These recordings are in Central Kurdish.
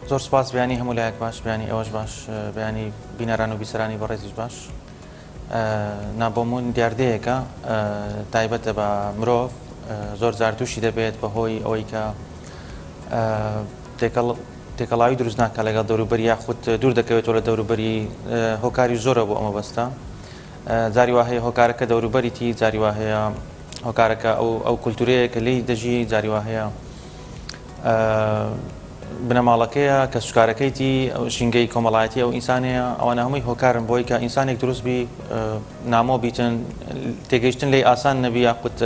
زۆر سپاس بیانی هەموو لایەک باش بیانی ئەوەش باش بیانی بینەران و بیسەرانی بەڕێزیش باش نابۆمون دیاردەیەکە تایبەتە بە مرۆڤ زۆر جار تووشی دەبێت بەهۆی ئەوەی کە تێکەڵاوی دروست ناکە لەگەڵ دەوروبەری یاخود دوور دەکەوێتەوە لە دەوروبەری هۆکاری زۆرە بۆ ئەمە بەستە جاری وا هەیە هۆکارەکە دەوروبەریتی جاری وا هەیە هۆکارەکە ئەو کولتورەیە کە لێی دەژی جاری وا هەیە بنەماڵەکەیە کە سوکارەکەیتی ئەو ژینگەی کۆمەڵایەتی ئەو ئینسانەیە ئەوانە هەمووی هۆکارن بۆی کە ئینسانێک دروست بی نامۆ بیتن تێگەیشتن لێی ئاسان نەبی یاخود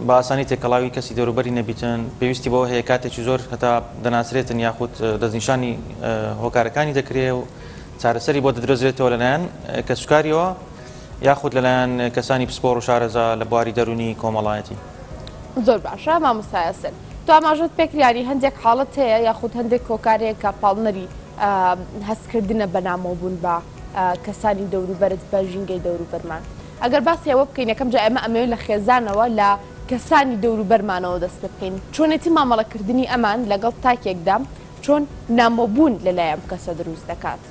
بە ئاسانی تێکەڵاوی کەسی دەوروبەری نەبیتن پێویستی بەوە هەیە کاتێکی زۆر هەتا دەناسرێتن یاخود دەستنیشانی هۆکارەکانی دەکرێت و چارەسەری بۆ دەدرۆزرێتەوە لەلایەن کە سوکاریەوە یاخود لەلایەن کەسانی پسپۆڕ و شارەزا لە بواری دەرونی کۆمەڵایەتی. زۆر باشە مامۆستای ئەسن. تو ئاماژەت پێکریانی هەندێک حاڵەت هەیە یاخود هەندێک کۆکارەیە کە پاڵنەری هەستکردنە بە نامۆبوون بە کەسانی دەوروبەرت بە ژینگەی دەوروبەرمان. ئەگەر باسی ئەوە بکەین یەکەم جا ئێمە ئەمەوێت لە خێزانەوە لە کەسانی دەوروبەرمانەوە دەست پێ بکەین. چۆنێتی مامەڵەکردنی ئەمان لەگەڵ تاکێکدا چۆن نامۆبوون لەلایەن کەسە دروست دەکات.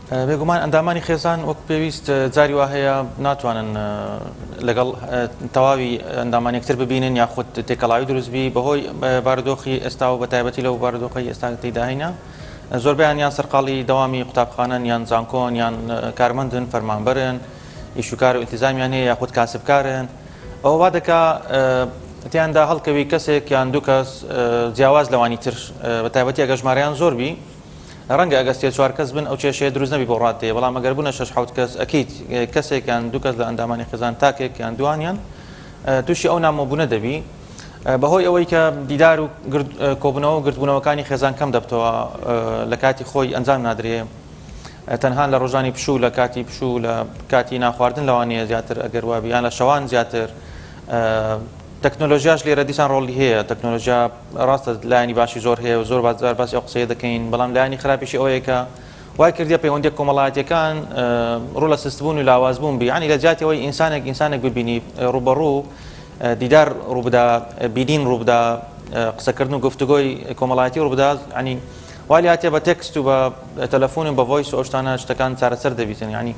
بێگومان ئەندامانی خێزان وەک پێویست جاری وا هەیە ناتوانن لەگەڵ تەواوی ئەندامانێکتر ببینن یاخود تێکەڵاوی دروستبی بەهۆی بارودۆخی ئێستا و بە تایبەتی لەو بارودۆخی ئێستا تێیدا هەینە زۆربیان یان سەرقاڵی دەوامی قوتابخانەن یان زانکۆن یان کارمەندن فەرمانبەرن ئیشوکار و ئیلتیزامیان هەیە یاخود کاسبکارن ئەوە وا دەکا تیاندا هەڵکەوی کەسێک یان دوو کەس جیاواز لەوانی تر بە تایبەتی ئەگە ژمارەیان زۆر بی ڕەنگە ئەگە سێ چوار کەس بن ئەو کێشەیە دروست نەبی بۆ ڕاتەیە بەڵام ئەگەر بوونە شەش حەوت کەس ئەکەیت کەسێک یان دوو کەس لە ئەندامانی خێزان تاکێک یان دوانیان تووشی ئەو نامۆبوونە دەبی بەهۆی ئەوەی کە دیدار و کۆبوونەوە و گرتبوونەوەکانی خێزان کەم دەبتەوە لە کاتی خۆی ئەنجام نادرێ تەنها لە ڕۆژانی پشوو لە کاتی پشوو لە کاتی ناخواردن لەوانەیە زیاتر ئەگەر وابی یان لە شەوان زیاتر تەکنۆلۆژیاش لێرە دیسان ڕۆڵی هەیە تەکنۆلۆژیا ڕاستە لایانی باشی زۆر هەیە و زۆر بازار باسی ئەو قسەیە دەکەین بەڵام لایانی خراپیشی ئەوەیە کە وای کردیە پەیوەندی کۆمەڵایەتیەکان ڕوو لە سستبوون و لاوازبوون بی ینی لە جیاتیەوەی ئینسانێک ببینی ڕوبەڕوو دیدار ڕووبدا بینین ڕووبدا قسەکردن و گفتوگۆی کۆمەڵایەتی ڕووبدا ینی وای هاتیە بە تێکست و بە تەلەفۆن و بە ڤۆیس و ئەو شتانە شتەکان چارەسەر دەبیتن ینی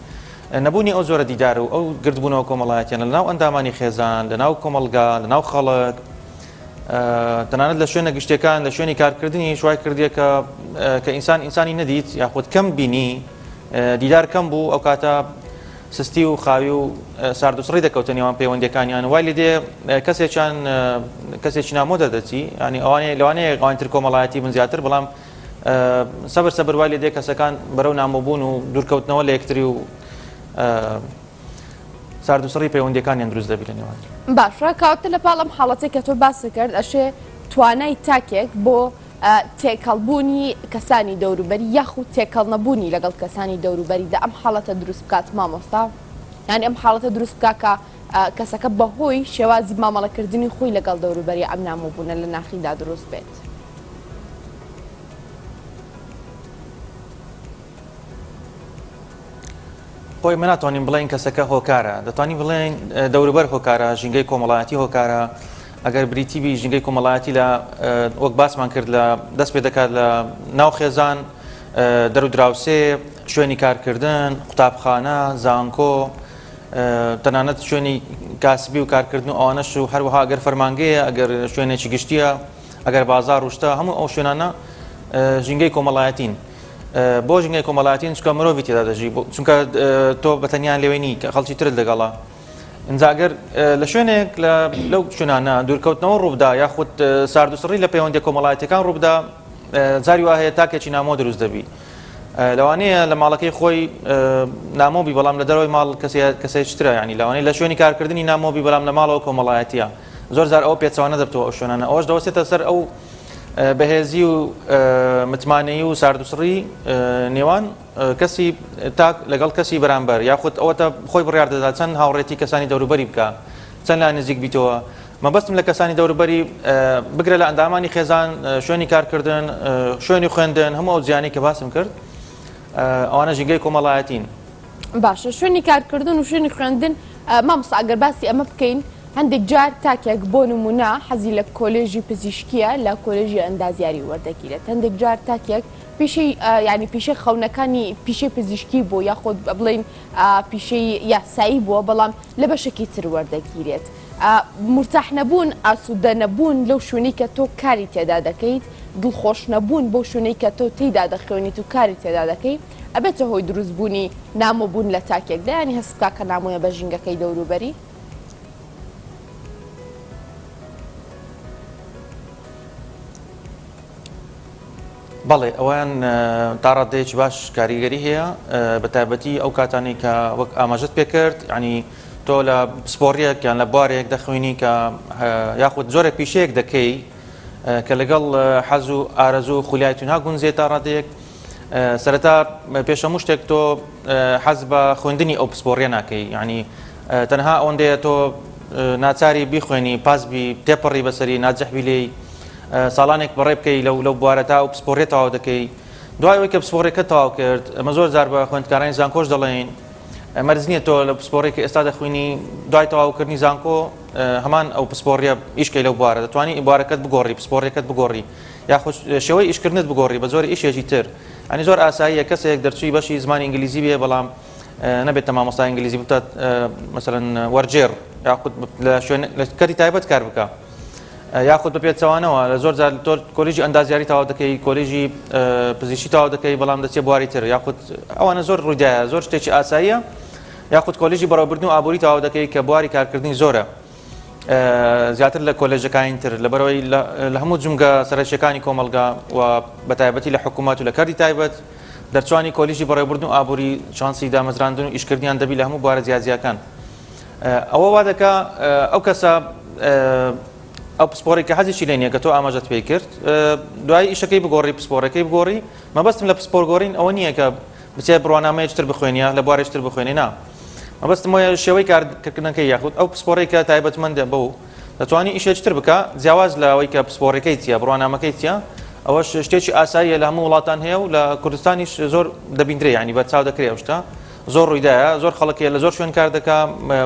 نەبوونی ئەو زۆرە دیدار و ئەو گردبوونەوە کۆمەڵایەتیان لەناو ئەندامانی خێزان لەناو کۆمەڵگا لەناو خەڵک تەنانەت لە شوێنە گشتەکان لە شوێنی کارکردنی شوای کردیە کە ئینسانی نەدیت یاخود کەم بینی دیدار کەم بوو ئەو کاتە سستی و خاوی و ساردوسڕی دەکەوتە نێوان پەیوەندیەکانیان وای لێ دێ کەسێکی نامۆ دەدەچی ینی ئەوانەیە لەوانەیە ئەوانتر کۆمەڵایەتی من زیاتر بەڵام سەبەر وای لێ دێ کەسەکان بەرەو نامۆبوون و دوورکەوتنەوە لە یەکتری و ساردوسڕی پەیوەندیەکانیان دروست دەبی لە نێوان. باشە کەواتە لە پاڵ ئەم حاڵەتێک کە تۆ باسی کرد ئەشێ توانای تاکێک بۆ تێکەڵبوونی کەسانی دەوروبەری یاخود تێکەڵ نەبوونی لەگەڵ کەسانی دەوروبەریدا ئەم حاڵەتە دروست بکات مامۆستا یانی ئەم حاڵەتە دروست بکات کە کەسەکە بەهۆی شێوازی مامەڵەکردنی خۆی لەگەڵ دەوروبەری ئەم نامۆبوونە لە ناخیدا دروست بێت. خۆی من ناتوانین بڵێن کەسەکە هۆکارە دەتوانین بڵێن دەوروبەر هۆکارە ژینگەی کۆمەڵایەتی هۆکارە ئەگەر بریتیبی ژینگەی کۆمەڵایەتی لە وەک باسمان کرد لە دەست پێ دەکات لە ناو خێزان دەرودراوسێ شوێنی کارکردن قوتابخانە زانکۆ تەنانەت شوێنی کاسبی و کارکردن و ئەوانەش و هەروەها ئەگەر فەرمانگەیە ئەگەر شوێنێکی گشتیە ئەگەر بازار وشتە هەموو ئەو شوێنانە ژینگەی کۆمەڵایەتین بۆ ژینگەی کۆمەڵایەتین چونکە مرۆڤی تێدا دەژی چونکە تۆ بەتەنیان لێوێنی کە خەڵکی ترت لەگەڵا ئەگەر لە شوێنێک لەو شوێنانە دوورکەوتنەوە ڕووبدا یاخود ساردوسڕی لە پەیوەندی کۆمەڵایەتیەکان ڕووبدا جاری وا هەیە تاکێکی نامۆ دروست دەبی لەوانەیە لە ماڵەکەی خۆی نامۆبی بەڵام لە دەرەوەی ماڵ کەسێکی ترە ینی لەوانەیە لە شوێنی کارکردنی نامۆبی بەڵام لە ماڵەوە کۆمەڵایەتیە زۆر جار ئەو پێچەوانە دەبتەوە ئەو شوێنانە ئەوەش دەوەستێتە سەر ئەو بەهێزی و متمانەیی و ساردوسڕی نێوان کەسی تاک لەگەڵ کەسی بەرامبەر یاخود ئەوەتە خۆی بڕیار دەدات چەند هاوڕێتی کەسانی دەوروبەری بکە چەند لا نزیک بیتەوە مەبەستم لە کەسانی دەوروبەری بگرە لە ئەندامانی خێزان شوێنی کارکردن شوێنی خوێندن هەموو ئەو جیانی کە باسم کرد ئەوانە ژینگەی کۆمەڵایەتین باشە شوێنی کارکردن و شوێنی خوێندن مامۆستا ئەگەر باسی ئەمە بکەین هەندێک جار تاکێک بۆ نمونە حەزی لە کۆلێژی پزیشکیە لە کۆلێژی ئەندازیاری وەردەگیرێت هەندێک جار تاکێک پیشەی ینی پیشەی خەونەکانی پیشەی پزیشکی بۆ یاخۆ بڵین پیشەی یاسایی بووە بەڵام لە بەشێکی تر وەردەگیرێت مرتاح نەبوون ئاسوودە نەبوون لەو شوێنەی کە تۆ کاری تێدا دەکەیت دڵخۆش نەبوون بۆ شوێنەی کە تۆ تێیدا دەخوێنیت و کاری تێدا دەکەی ئەبێتە هۆی دروستبوونی نامۆبوون لە تاکێکدا ینی هەستکا کە نامۆیە بە ژینگەکەی دەوروبەری بەڵێ ئەویان تا ڕادەیەکی باش کاریگەری هەیە بە تایبەتی ئەو کاتانی کە وەک ئاماژەت پێکرد ینی تۆ لە سپۆڕیەک یان لە بوارێک دەخوێنی کە یاخود زۆرە پیشەیەک دەکەی کە لەگەڵ حەز و ئارەزوو و خولیایەتی ناگونجێت تا ڕادەیەک سەرەتا پێشەموو شتێک تۆ حەز بە خوێندنی ئەو پسپۆڕیە ناکەی یعنی تەنها ئەوەندەیە تۆ ناچاری بیخوێنی پاسبی تێپەڕی بەسەری ناجەحبی لێی ساڵانێک بەڕێ بکەی لەو بوارە تا و پسپۆڕێت تەواو دەکەی دوای ئەوەی کە پسپۆڕێکە تەواو کرد ئەمە زۆر جار بە خوێندکارانی زانکۆش دەڵێن مەرج نییە تۆ لە پسپۆڕێکی ئێستا دەخوێنی دوای تەواوکردنی زانکۆ هەمان ئەو پسپۆڕیە ئیشکەی لەو بوارە دەتوانانی ئیبارەکەت بگۆڕی پسپۆڕێکت بگۆڕی یاخود شێوەی ئیشکردنت بگۆڕی بە زۆر ئیشێکی تر ئەنی زۆر ئاساییە کەسێک دەرچووی بەشی زمانی ئینگلیزی بێ بەڵام نەبێت مامۆستا ئینگلیزی بتات مثلەن وەرجێر یاخود لە کەری تایبەت کار بکە یاخود بە پێچەوانەوە لە زۆر جار تۆ کۆلیژی ئەندازیاری تەواو دەکەی کۆلیژی پزیشکی تەواو دەکەی بەڵام دەچێت بواری تر یاخود ئەوانە زۆر ڕوودایە زۆر شتێکی ئاساییە یاخود کۆلیژی بەڕێوەبردن و ئابووری تەواو دەکەی کە بواری کارکردنی زۆرە زیاتر لە کۆلێژەکانی تر لەبەرەوەی لە هەموو جمگە سەرچیەکانی کۆمەلگا و بە تایبەتی لە حکوومەت و لە کاری تایبەت دەرچوانی کۆلیژی بەڕێوەبردن و ئابووری شانسی دامەزراندن و ئیشکردنیان دەبی لە هەموو بوارە جیاجیەکان ئەوە وا دەکا ئەو کەسە ئەو پسپۆڕی کە حەزیشی لێ نییە کە تۆ ئاماژەت پێی کرد دوای ئیشەکەی بگۆڕی پسپۆڕەکەی بگۆڕی مەبەستم لە پسپۆرگۆڕین ئەوە نییە کە بچێت بڕوانامەیەکتر بخوێنیە لە بوارێکتر بخوێنی نا مەبەستم وایە شێوەی کارکردنەکەی یاخود ئەو پسپۆڕی کە تایبەتمەندە بەو دەتوانی ئیشێکتر بکە جیاواز لە ئەوەی کە پسپۆڕەکەی چیە بڕوانامەکەی چیە ئەوەش شتێکی ئاساییە لە هەموو وڵاتان هەیە و لە کوردستانیش زۆر دەبیندرێ ینی بەرچاو دەکرێت ئەو شتە زۆر ڕوویدایە زۆر خەڵکی لە زۆر شوێن کار دەکا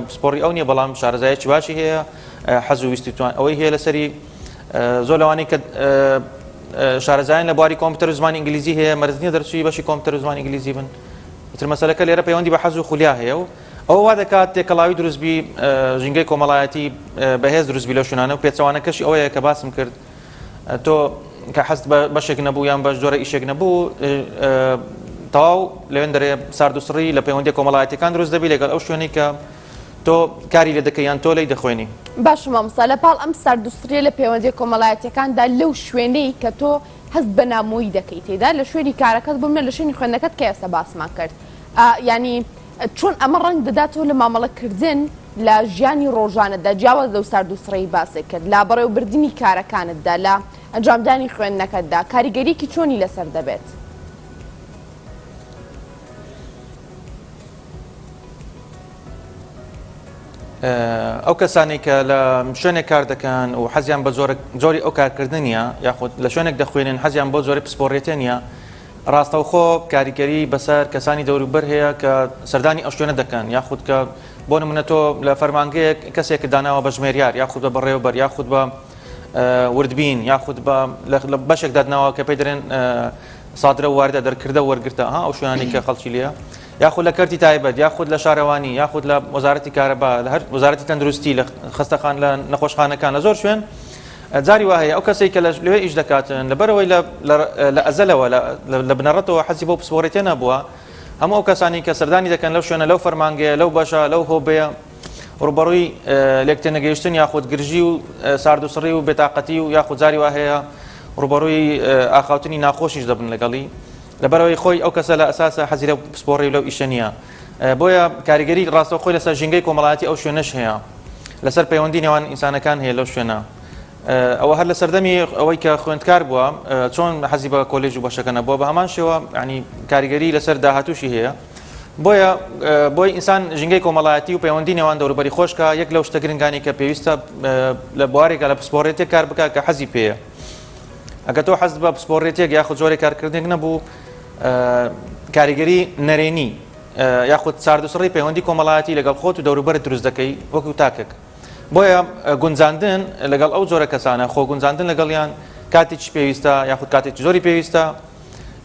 پسپۆڕی ئەو نییە بەڵام شارەزایەکی باشی هەیە حەز و ویستیتوان ئەوەی هەیە لەسەری زۆر لەوانەی کە شارەزایان لە بواری کۆمپیوتەر و زمانی ئینگلیزی هەیە مەرج نییە دەرچووی بەشی کۆمپیوتەر و زمانی ئینگلیزی بن ئیتر مەسەلەکە لێرە پەیوەندی بە حەز و خولیا هەیە و ئەوە وا دەکات تێکەڵاوی دروستبی ژینگەی کۆمەڵایەتی بەهێز دروستبی لەو شوێنانە و پێچەوانەکەشی ئەوەیە کە باسم کرد تۆ کە حەست بەشێک نەبوو یان بەش جۆرە ئیشێک نەبوو تەواو لەوێن دەرێ سارد و سڕی لە پەیوەندی کۆمەڵایەتیەکان دروست دەبی لەگەڵ ئەو شوێنەی کە تۆ کاری لێ دەکەیان تۆ لی دەخوێنی باش مامۆستا لەپاڵ ئەم ساردوستریە لە پەیوەندی کۆمەڵایەتیەکاندا لەو شوێنەی کە تۆ هەست بە نامۆیی دەکەی تێدا لە شوێنی کارەکەت بمنە لە شوێنی خوێندنەکەت کە ئێستا باسمان کرد ینی چۆن ئەمە ڕەنگ دەداتەوە لە مامەڵەکردن لە ژیانی ڕۆژانەدا جیاواز لەو ساردوستڕەی باسی کرد لا بەڕێوەبردننی کارەکانتدا لە ئەنجامدانی خوێندنەکەتدا کاریگەریەکی چۆنی لەسەر دەبێت ئەو کەسانی کە لە شوێنێک کار دەکەن و حەزیان بە زۆری ئەو کارکردنیە یاخود لە شوێنێک دەخوێنن حەزیان بۆ زۆری پسپۆڕێتێ نیە ڕاستەوخۆ کاریگەری بەسەر کەسانی دەوروبەر هەیە کە سەردانی ئەو شوێنە دەکەن یاخود کە بۆ نمونە تۆ لە فەرمانگەیەک کەسێک داناوە بە ژمێریار یاخود بە بەڕێوەبەر یاخود بە وردبین یاخود لە بەشێک دادناوە کە پێی دەرێن سادرە و واردە دەرکردە وەرگرتە ئەو شوێنانی کە خەڵکی لێە یاخود لە کەرتی تایبەت یاخود لە شارەوانی یاخود لە وەزارەتی کارەبا لە هەر وەزارەتی تەندروستی لە خستەخان لە نەخۆشخانەکان لە زۆر شوێن جاری وا هەیە ئەو کەسێک کە لەوێ ئیش دەکاتن لەبەرەوەی لە ئەزەلەوە لە بنەڕەتەوە حەزی بۆ پسپۆڕێتێ نەبووە هەموو ئەو کەسانی کە سەردانی دەکەن لەو شوێنە لەو فەرمانگەیە لەو بەشە لەو هۆبەیە ڕوبەڕووی لێکتێنەگەیشتن یاخود گرژی و ساردوسڕی و بێتاقەتی و یاخود جاری وا هەیە ڕوبەڕووی ئاخاوتنی ناخۆشیش دەبن لەگەڵی لەبەرەوەی خۆی ئەو کەسە لە ئەساسە حەزی لەو پسپۆڕی لەو ئیشە نییە بۆیە کاریگەری ڕاستەوە خۆی لەسەر ژینگەی کۆمەڵایەتی ئەو شوێنەش هەیە لەسەر پەیوەندی نێوان ئینسانەکان هەیە لەو شوێنە ئەوە هەر لە سەردەمی ئەوەی کە خوێندکار بووە چۆن حەزی بە کۆلێژ و بەشەکە نەبووە بە هەمان شێوە ینی کاریگەری لەسەر داهاتووشی هەیە بۆی ئینسان ژینگەی کۆمەڵایەتی و پەیوەندی نێوان دەوروبەری خۆشکە یەک لەو شتە گرنگانی کە پێویستە لە بوارێکە لە پسپۆڕێتێک کار بکە کە حەزی پێیە ئەگە تۆ حەز بە پسپۆڕێتێک یاخود زۆرێک کارکردنێک نەبوو کاریگەری نەرێنی یاخود ساردوسڕی پەیوەندی کۆمەڵایەتی لەگەڵ خۆت و دەوروبەرت دروست دەکەی وەکو تاکێک بۆیە گونجاندن لەگەڵ ئەو جۆرە کەسانە خۆ گونجاندن لەگەڵیان کاتێکی پێویستە یاخود کاتێکی زۆری پێویستە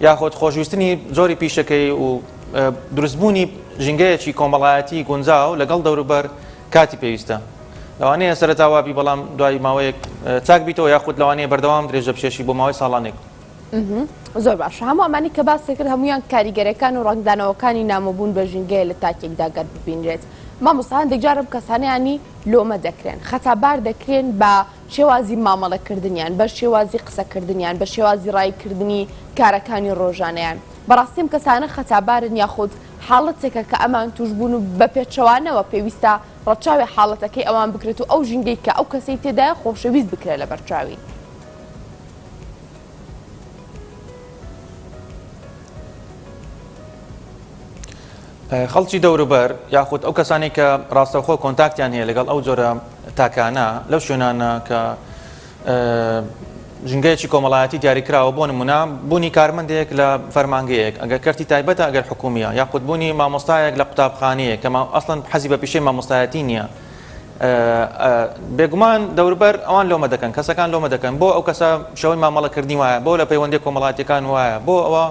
یاخود خۆشویستنی زۆری پیشەکەی و دروستبوونی ژینگەیەکی کۆمەڵایەتی گونجاو لەگەڵ دەوروبەر کاتی پێویستە لەوانەیە سەرەتاوابی بەڵام دوای ماوەیەک چاک بیتەوە یاخود لەوانەیە بەردەوام درێژە بچێشی بۆ ماوەی ساڵانێک زۆر باش هەموو ئەمانی کە باسی کرد هەمویان کاریگەرەکان و ڕنگدانەوەکانی نامەبوون بە ژینگەیە لە تاکێکدا گەر ببینرێت مامۆستا هەندێک جارم کەسانیانی لۆمە دەکرێن خەتابار دەکرێن بە شێوازی مامەڵەکردنیان بە شێوازی قسەکردنیان بە شێوازی ڕایکردنی کارەکانی ڕۆژانەیان بەڕاستیم کەسانە خەتابارن یاخود حاڵەتێکە کە ئەمان توش بوون و بە پێچەوانەوە پێویستە ڕەچاوی حاڵەتەکەی ئەوان بکرێت و ئەو ژینگەی کە ئەو کەسەی تێدایە خۆشەویست بکرێت لە بەرچاوی خەڵکی دەوروبەر یاخود ئەو کەسانی کە ڕاستەوخۆ کۆنتاکتیان هەیە لەگەڵ ئەو جۆرە تاکانە لەو شوێنانە کە ژینگەیەکی کۆمەڵایەتی دیاریکراوە بۆ نمونە بوونی کارمەندێک لە فەرمانگەیەک ئەگەر کەرتی تایبەتە ئەگەر حکومیە یاخود بوونی مامۆستایەک لە قوتابخانەیە کە ئەسڵەن حەزی بە پیشەی مامۆستایەتی نییە بێگومان دەوروبەر ئەوان لۆمە دەکەن کەسەکان لۆمە دەکەن بۆ ئەو کەسە شەوەی مامەڵەکردنی وایە بۆ لە پەیوەندی کۆمەڵایەتیەکان وایە بۆ ئەوە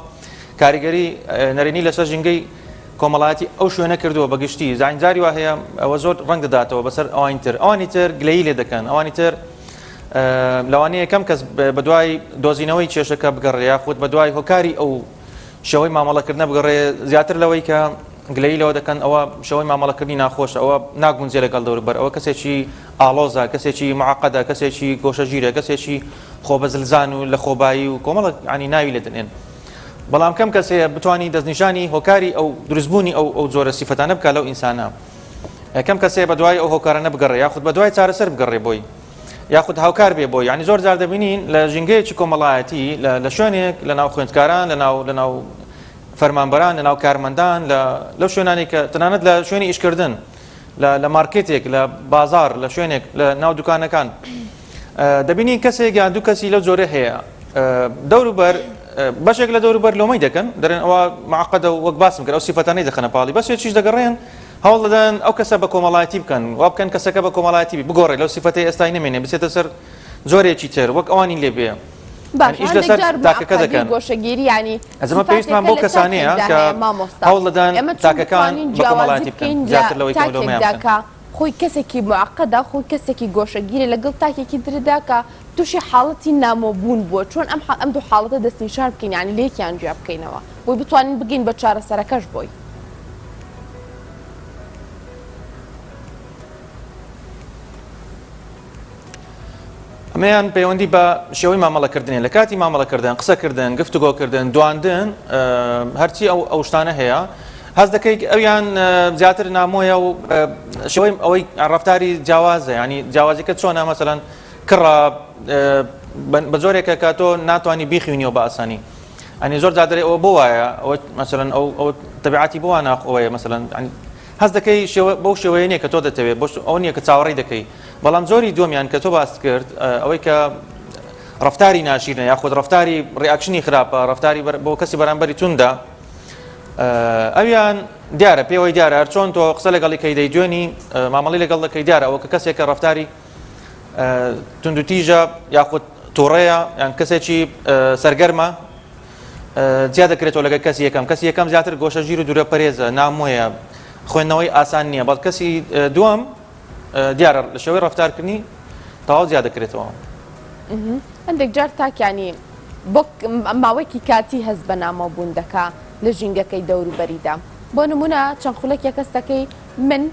کاریگەری نەرێنی لەسەر ژینگەی کۆمەڵایەتی ئەو شوێنە کردووە بەگشتی زانجاری وا هەیە ئەوە زۆر ڕنگ دەداتەوە بەسەر ئەوانی تر گلەیی لێ دەکەن ئەوانی تر لەوانەیە کەم کەس بە دوای دۆزینەوەی کێشەکە بگەڕێ یاخود بە دوای هۆکاری ئەو شەوەی مامەڵەکردنە بگەڕێ زیاتر لەوەی کە گلەیی لەوە دەکەن ئەوە شەوەی مامەڵەکردنی ناخۆشە ئەوە ناگونجێ لەگەڵ دەوروبەر ئەوە کەسێکی ئاڵۆزە کەسێکی معقەدە کەسێکی گۆشەگیرە کەسێکی خۆبەزلزان و لە خۆبایی و کۆمەڵک عنی ناوی لێ دەنێن بەڵام کەم کەسەیە بتوانانی دەستنیشانی هۆکاری ئەو دروستبوونی ئەو جۆرە سیفەتانە بکە لەو ئینسانە کەم کەسەیە بە دوای ئەو هۆکارانە بگەڕێ یاخود بە دوای چارەسەر بگەڕێ بۆی یاخود هاوکار بێ بۆی ینی زۆر جار دەبینین لە ژینگەیەکی کۆمەڵایەتی لە شوێنێک لە ناو خوێندکاران لە ناو فەرمانبەران لە ناو کارمەندان لەو شوێنانی کە تەنانەت لە شوێنی ئیشکردن لە مارکێتێک لە بازار لە شوێنێک لە ناو دوکانەکان دەبینی کەسێک یان دوو کەسی لەو جۆرە هەیە دەوروبەر بەشێک لە دەوروبەر لۆمەی دەکەن دەرێن ئەوە معقەدە و وەک باسم کرد ئەو سیفەتانەی دەخەنە پاڵی بەشێکیش دەگەڕێن هەوڵ دەدەن ئەو کەسە بە کۆمەڵایەتی بکەن وا بکەن کەسەکە بە کۆمەڵایەتی بگۆڕێ لەو سیفەتەی ئێستای نەمێنێ بچێتە سەر زۆرێکی تر وەک ئەوانی لێ بێ ئیش لەسەر تاکەکە دەکەن گۆشەگیری ینی ئەزمە پێویستمان بۆ کەسانەیە کە هەوڵ دەدەن تاکەکان بە کۆمەڵایەتی بکەن زیاتر لەوەی کە لۆمەیان بکەن خۆی کەسێکی معقەدا خۆی کەسێکی گۆشەگیری لەگەڵ تاکێکی درێداکە تووشی حاڵەتی نامۆبوون بووە چۆن ئەم دوو حاڵەتە دەستنیشان بکەین ینی لێکیان جیا بکەینەوە بۆی بتوانین بگەین بە چارەسەرەکەش بۆی ئەمەیان پەیوەندی بە شێوەی مامەڵەکردنێ لە کاتی مامەڵەکردن قسەکردن گفتوگۆکردن دواندن هەرچی ئەو شتانە هەیە هەست دەکەیت ئەویان زیاتر نامۆیە و شێوەی ئەوەی ڕەفتاری جیاوازە ینی جیاوازیکە چۆنە مەسەلەن کڕە بە جۆرێکە کە تۆ ناتوانانی بیخوێنیەوە بە ئاسانی ئەنی زۆر جادرێ ئەوە بۆ وایە ئەوە مەسەلەن ئەو تەبیعەتی بۆ ناخۆیە مەسەلەن هەست دەکەی بەو شێوەیە نییە کە تۆ دەتەوێت ئەو نییە کە چاوەڕێی دەکەی بەڵام زۆری دومیان کە تۆ باس کرد ئەوەی کە ڕەفتاری ناشیرنە یاخود ڕەفتاری ڕیاکشنی خراپە ڕەفتاری بۆ کەسی بەرامبەری توندە ئەویان دیارە پێوەی دیارە هەر چۆن تۆ قسە لەگەڵی کەی دەیدوێنی مامەڵی لەگەڵ دەکەی دیارە ئەوە کە کەسێکە ڕەفتاری توندوتیژە یاخود تووڕەیە یان کەسێکی سەرگەرمە جیا دەکرێتەوە لەگەڵ کەسی یەکەم کەسی یەکەم زیاتر گۆشەگیر و دوورە پەرێزە نامۆیە خوێندنەوەی ئاسان نییە بەڵ کەسی دووەم دیارە لە شێوەی ڕەفتارکردنی تەواو زیاد دەکرێتەوە هەندێک جار تاکیانی بۆ ماوەیەکی کاتی هەست بە نامەبوون دەکا لە ژینگەکەی دەوروبەریدا بۆ نمونە چەند خولەکێک کەس دەکەی من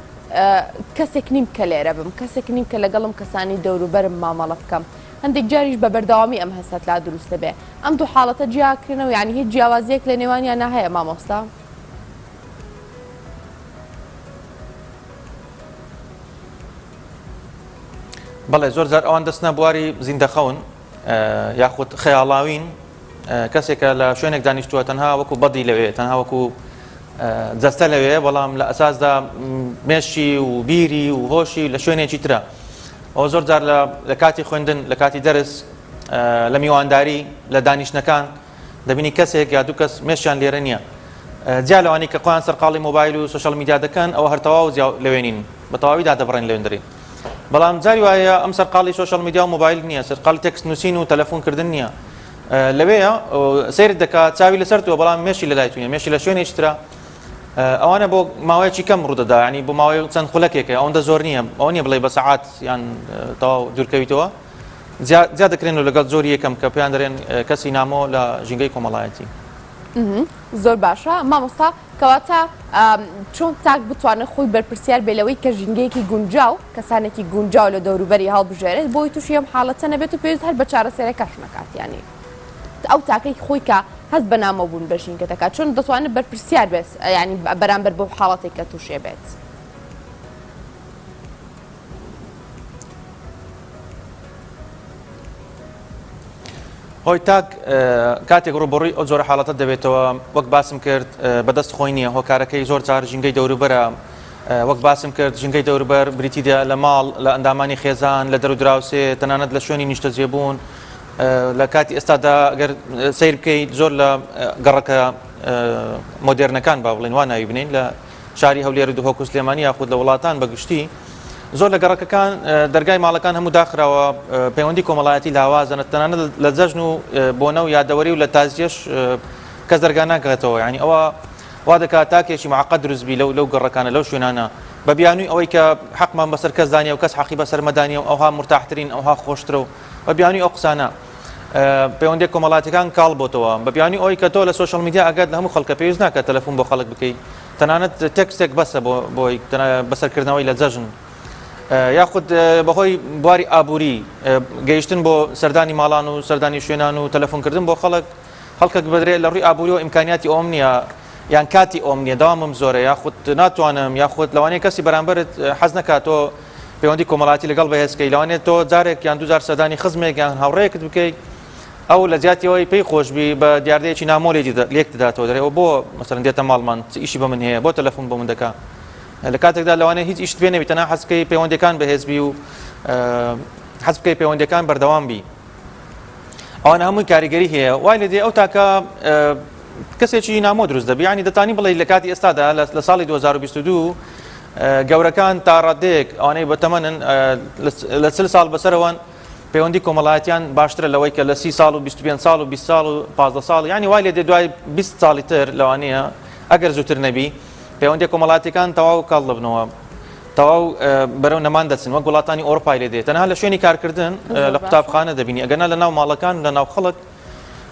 کەسێک نیم کە لێرە بم کەسێک نیم کە لەگەڵم کەسانی دەوروبەرم مامەڵە بکەم هەندێک جاریش بە بەردەوامی ئەم هەست لا دروستە بێ ئەم دوو حاڵەتە جیاکردنەوە یعنی هیچ جیاوازیەک لە نێوانیان هەیە مامۆستا بەڵێ زۆر جار ئەوان دەستنە بواری زیندەخەون یاخود خەیاڵاوین کەسێکە لە شوێنێک دانیشتووە تەنها وەکو بەدی لەوێ تەنها وەکو جەستە لەوێ بەڵام لە ئەساسدا مێشی و بیری و هۆشی لە شوێنێکی ترە ئەوە زۆر جار لە کاتی خوێندن لە کاتی دەرس لە میوانداری لە دانیشتەکان دەبینی کەسێک یا دوو کەس مێشیان لێرە نییە جیا لەوانی کە خۆیان سەرقاڵی مۆبایل و سوشال میدیا دەکەن ئەوە هەر تەواو لەوێنین بە تەواویدا دەبڕێن لەوێندەری بەڵام جاری وایە ئەم سەرقاڵی سوشال میدیا و مۆبایل نییە سەرقاڵی تێکست نووسین و تەلەفۆنکردن نییە لەوەیە سیرت دەکات چاوی لەسەرتەوە بەڵام مێشی لە لایتویە مێشی لە شوێنێکی ترە ئەوانە بۆ ماوەیەکی کەم ڕوودەدا ینی بۆ ماوەی چەند خولەکێکە ئەوەندە زۆر نییە ئەو نییە بڵێ بە سەعات یان تەواو دوورکەویتەوە زیاد دەکرێن و لەگەڵ زۆری یەکەم کە پێیان دەرێن کەسی نامۆ لە ژینگەی کۆمەڵایەتی زۆر باشە مامۆستا کەواتە چۆن تاک بتوانێت خۆی بەرپرسیار بێلەوەی کە ژینگەیەکی گونجاو کەسانێکی گونجاو لە دەوروبەری هەڵبژێرێت بۆی تووشی ئەم حاڵەتە نەبێت و پێویست هەر بە چارەسەرەکەش نکات یانی ئەو تاکەی خۆی کە هەست بە نامەبوون بە ژینگە دەکات چۆن دەتوانێت بەرپرسیار بێت ینی بەرامبەر بۆ حاڵەتێک کە تووشێ بێت هۆی تاک کاتێک ڕوبڕووی ئەو جۆرە حاڵەتە دەبێتەوە وەک باسم کرد بەدەست خۆی نییە هۆکارەکەی زۆر جار ژینگەی دەوروبەرە وەک باسم کرد ژینگەی دەوروبەر بریتیدا لە ماڵ لە ئەندامانی خێزان لە دەرودراوسێ تەنانەت لە شوێنی نیشتە جێبوون لە کاتی ئێستادا ئەگەر سیر بکەیت زۆر لە گەڕەکە مۆدێرنەکان با بڵێن وان ناوی بنین لە شاری هەولێر و هۆکو سلێمانی یاخود لە وڵاتان بەگشتی زۆر لە گەڕەکەکان دەرگای ماڵەکان هەموو داخراوە پەیوەندی کۆمەڵایەتی لاوازە تەنانەت لە جەژن و بۆنە و یادەوەری و لە تازیەش کەس دەرگا ناکاتەوە ینی ئەوە وا دەکات تاکێکی معقەد دروستبی لەو گەڕەکانە لەو شوێنانە بە بیانووی ئەوەی کە حەقمان بەسەر کەس دانیە و کەس حەقی بەسەر مەدانیە و ئەوها مرتاحترین ئەوها خۆشترە و بە بیانووی ئەو قسانە پەیوەندی کۆمەڵایەتیەکان کاڵ بۆتەوە بە بیانووی ئەوەی کە تۆ لە سوشال میدیا ئەگەر لە هەموو خەڵکە پێویست ناکات تەلەفۆن بۆ خەڵک بکەیت تەنانەت تێکستێک بەسە بۆی بەسەرکردنەوەی لە جەژن یاخود بەهۆی بواری ئابووری گەیشتن بۆ سەردانی ماڵان و سەردانی شوێنان و تەلەفۆنکردن بۆ خەڵکە بەدرێت لە ڕووی ئابووری و ئیمکانیاتی ئەوم نییە یان کاتی ئەوم نییە داوامم زۆرە یاخود ناتوانم یاخود لەوانەیە کەسی بەرامبرت حەز نکاتەوە پەیوەندی کۆمەڵایەتی لەگەڵ بەهێزکەی لەوانێت تۆ جارێک یان دوو جار سەردانی خزمێک یان هاوڕێیەکت بکەیت ئەو لە زیاتیەوەی پێی خۆشبی بە دیاردەیەکی نامۆ لێک دەداتەوە دەرێەوە بۆ مەسەرەن دێتە ماڵمان ئیشی بە من هەیە بۆ تەلەفۆن بۆ من دەکات لە کاتێکدا لەوانەیە هیچ ئیشت بێنەوێت تەنها حەزکەی پەیوەندەکان بەهێزبی و حەز بکەی پەیوەندەکان بەردەوام بی ئەوانە هەمووی کاریگەری هەیە وای لێ دێ ئەو تاکە کەسێکی نامۆ دروست دەبی ینی دەتانی بڵێ لە کاتی ئێستادا لە ساڵی 2022 گەورەکان تا ڕادەیەک ئەوانەی بەتەمەنن لە 30 ساڵ بەسەرەوەن پەیوەندی کۆمەڵایەتیان باشترە لەوەی کە لە 30 ساڵ و 25 ساڵ و 20 ساڵ و 15 ساڵ ینی وای لێ دێ دوای 20 ساڵی تر لەوانەیە ئەگەر زووتر نەبی پەیوەندی کۆمەڵایەتیەکان تەواو کاڵ دەبنەوە تەواو بەرەو نەمان دەچن وەک وڵاتانی ئەوروپای لێ دێت تەنها لە شوێنی کارکردن لە قوتابخانە دەبینی ئەگەنا لە ناو ماڵەکان لە ناو خەڵک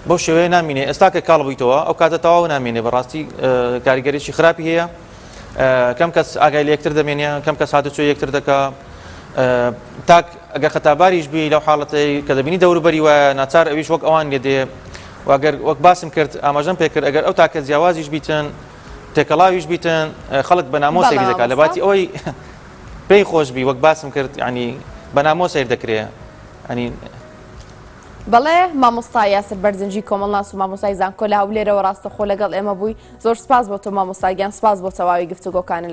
بۆ شێوەیە نامینێ ئێستا کە کاڵ بوویتەوە ئەو کاتە تەواو نامێنێ بەڕاستی کاریگەریی خراپی هەیە کەم کەس ئاگای لە یەکتر دەمێنێ کەم کەس هاتوچۆ یەکتر دەکا تاک ئەگەر خەتاباریش بی لەو حاڵەتەی کە دەبینی دەوروبەری وایە ناچار ئەویش وەک ئەوان لێ دێ واگەر وەک باسم کرد ئاماژەم پێ کرد ئەگەر ئەو تاکە جیاوازیش بیتن تێکەڵاویش بیتن خەڵک بە نامۆ سەیری دەکات لە باتی ئەوەی پێی خۆشبی وەک باسم کرد ینی بە نامۆ سیر دەکرێت ینی بەڵێ مامۆستا یاسر بەرزنجی کۆمەڵناس و مامۆستای زانکۆ لە هەولێرەوە ڕاستەخۆ لەگەڵ ئێمە بووی زۆر سپاس بۆ تۆ مامۆستاگیان سپاس بۆ تەواوی گفتوگۆکانە